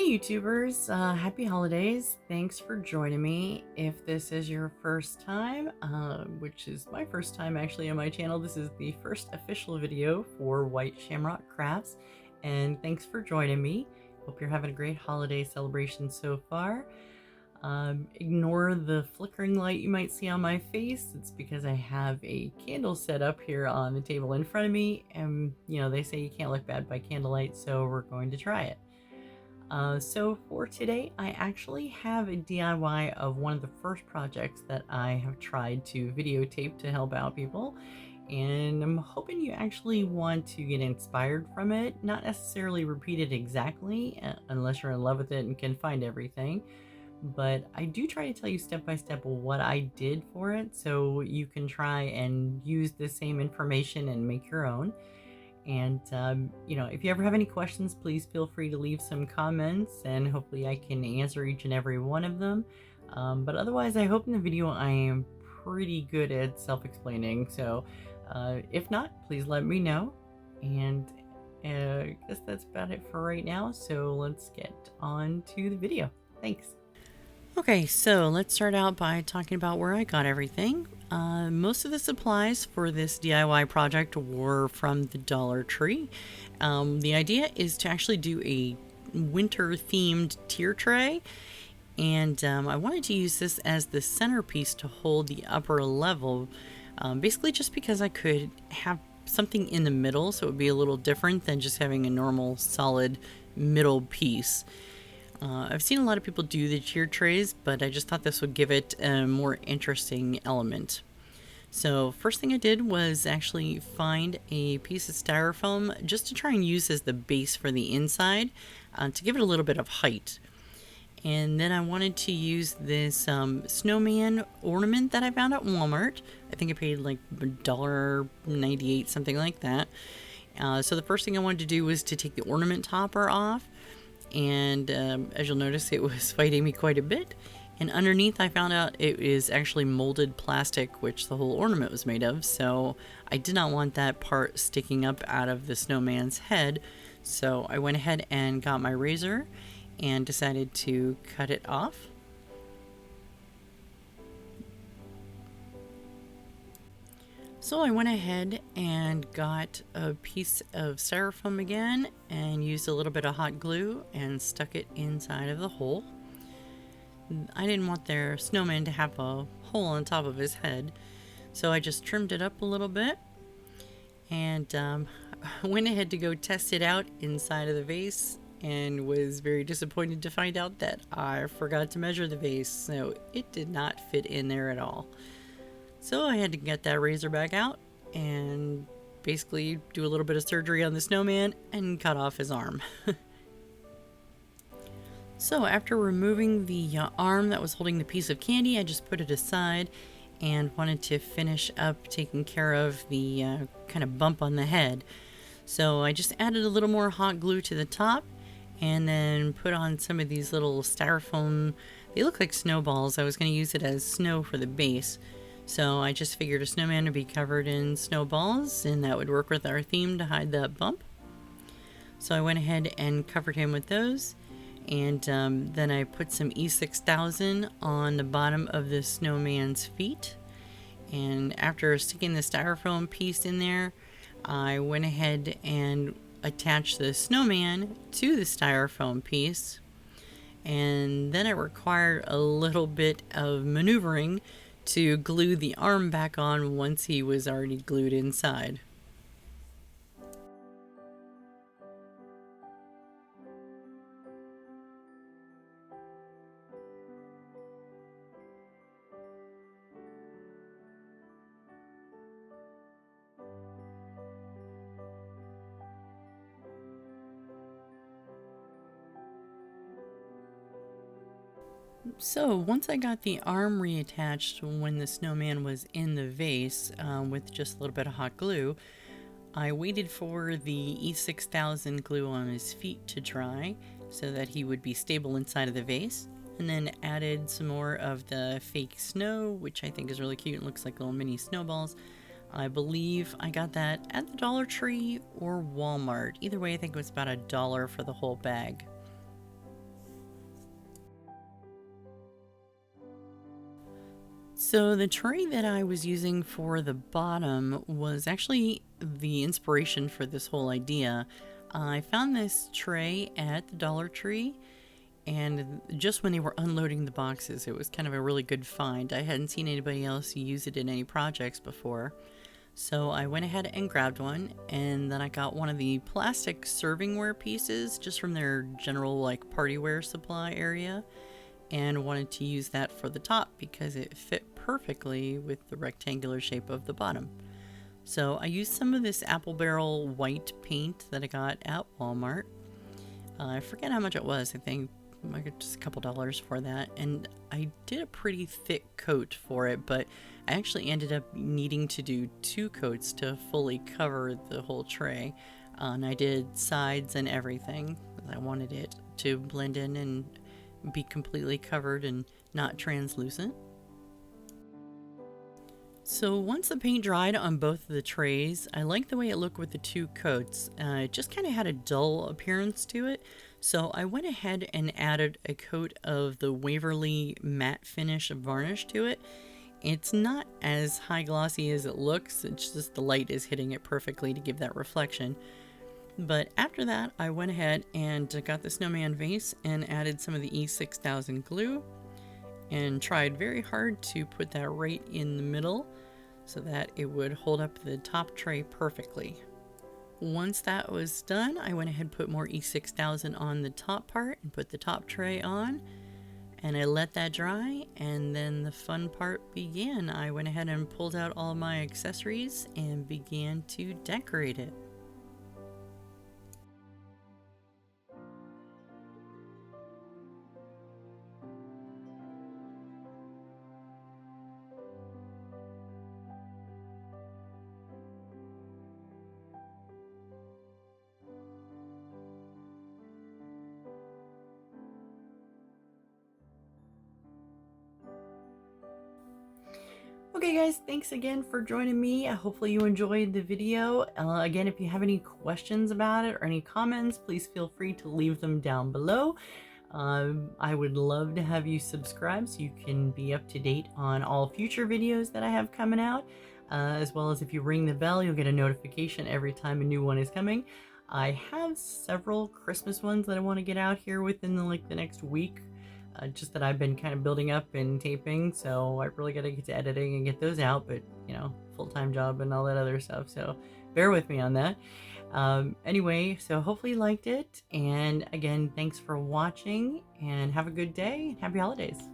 Hey YouTubers, happy holidays. Thanks for joining me. If this is your first time, which is my first time actually on my channel, this is the first official video for White Shamrock Crafts, and thanks for joining me. Hope you're having a great holiday celebration so far. Ignore the flickering light you might see on my face. It's because I have a candle set up here on the table in front of me, and they say you can't look bad by candlelight, so we're going to try it. So for today, I actually have a DIY of one of the first projects that I have tried to videotape to help out people. And I'm hoping you actually want to get inspired from it, not necessarily repeat it exactly, unless you're in love with it and can find everything. But I do try to tell you step by step what I did for it, so you can try and use the same information and make your own. And, if you ever have any questions, please feel free to leave some comments and hopefully I can answer each and every one of them. But otherwise, I hope in the video I am pretty good at self-explaining. So if not, please let me know. And I guess that's about it for right now. So let's get on to the video. Thanks. Okay, so let's start out by talking about where I got everything. Most of the supplies for this DIY project were from the Dollar Tree. The idea is to actually do a winter-themed tier tray, and I wanted to use this as the centerpiece to hold the upper level, basically just because I could have something in the middle, so it would be a little different than just having a normal solid middle piece. I've seen a lot of people do the tier trays, but I just thought this would give it a more interesting element. So first thing I did was actually find a piece of styrofoam just to try and use as the base for the inside to give it a little bit of height. And then I wanted to use this snowman ornament that I found at Walmart. I think I paid like $1.98, something like that. So the first thing I wanted to do was to take the ornament topper off. And as you'll notice, it was fighting me quite a bit. And underneath I found out it is actually molded plastic, which the whole ornament was made of, so I did not want that part sticking up out of the snowman's head. So I went ahead and got my razor and decided to cut it off. So I went ahead and got a piece of styrofoam again and used a little bit of hot glue and stuck it inside of the hole. I didn't want their snowman to have a hole on top of his head, so I just trimmed it up a little bit and went ahead to go test it out inside of the vase and was very disappointed to find out that I forgot to measure the vase, so it did not fit in there at all. So I had to get that razor back out and basically do a little bit of surgery on the snowman and cut off his arm. So after removing the arm that was holding the piece of candy, I just put it aside and wanted to finish up taking care of the kind of bump on the head. So I just added a little more hot glue to the top and then put on some of these little styrofoam. They look like snowballs. I was going to use it as snow for the base. So I just figured a snowman would be covered in snowballs and that would work with our theme to hide that bump. So I went ahead and covered him with those, and then I put some E6000 on the bottom of the snowman's feet. And after sticking the styrofoam piece in there, I went ahead and attached the snowman to the styrofoam piece. And then it required a little bit of maneuvering to glue the arm back on once he was already glued inside. So once I got the arm reattached when the snowman was in the vase with just a little bit of hot glue, I waited for the E6000 glue on his feet to dry so that he would be stable inside of the vase, and then added some more of the fake snow, which I think is really cute and looks like little mini snowballs. I believe I got that at the Dollar Tree or Walmart. Either way, I think it was about $1 for the whole bag. So the tray that I was using for the bottom was actually the inspiration for this whole idea. I found this tray at the Dollar Tree, and just when they were unloading the boxes, it was kind of a really good find. I hadn't seen anybody else use it in any projects before. So I went ahead and grabbed one, and then I got one of the plastic servingware pieces just from their general like partyware supply area, and wanted to use that for the top because it fit perfectly with the rectangular shape of the bottom. So I used some of this apple barrel white paint that I got at Walmart. I forget how much it was. I think I got just a couple dollars for that, and I did a pretty thick coat for it, but I actually ended up needing to do 2 coats to fully cover the whole tray. And I did sides and everything. I wanted it to blend in and be completely covered and not translucent. So once the paint dried on both of the trays, I liked the way it looked with the 2 coats. It just kind of had a dull appearance to it. So I went ahead and added a coat of the Waverly matte finish varnish to it. It's not as high glossy as it looks, it's just the light is hitting it perfectly to give that reflection. But after that, I went ahead and got the snowman vase and added some of the E6000 glue and tried very hard to put that right in the middle so that it would hold up the top tray perfectly. Once that was done, I went ahead and put more E6000 on the top part and put the top tray on, and I let that dry, and then the fun part began. I went ahead and pulled out all my accessories and began to decorate it. Okay guys, thanks again for joining me. Hopefully you enjoyed the video. Again, if you have any questions about it or any comments, please feel free to leave them down below. I would love to have you subscribe so you can be up to date on all future videos that I have coming out. As well as if you ring the bell, you'll get a notification every time a new one is coming. I have several Christmas ones that I want to get out here within the next week. Just that I've been kind of building up and taping, so I really got to get to editing and get those out, but you know, full-time job and all that other stuff, so bear with me on that. Anyway, so hopefully you liked it, and again, thanks for watching, and have a good day, and happy holidays.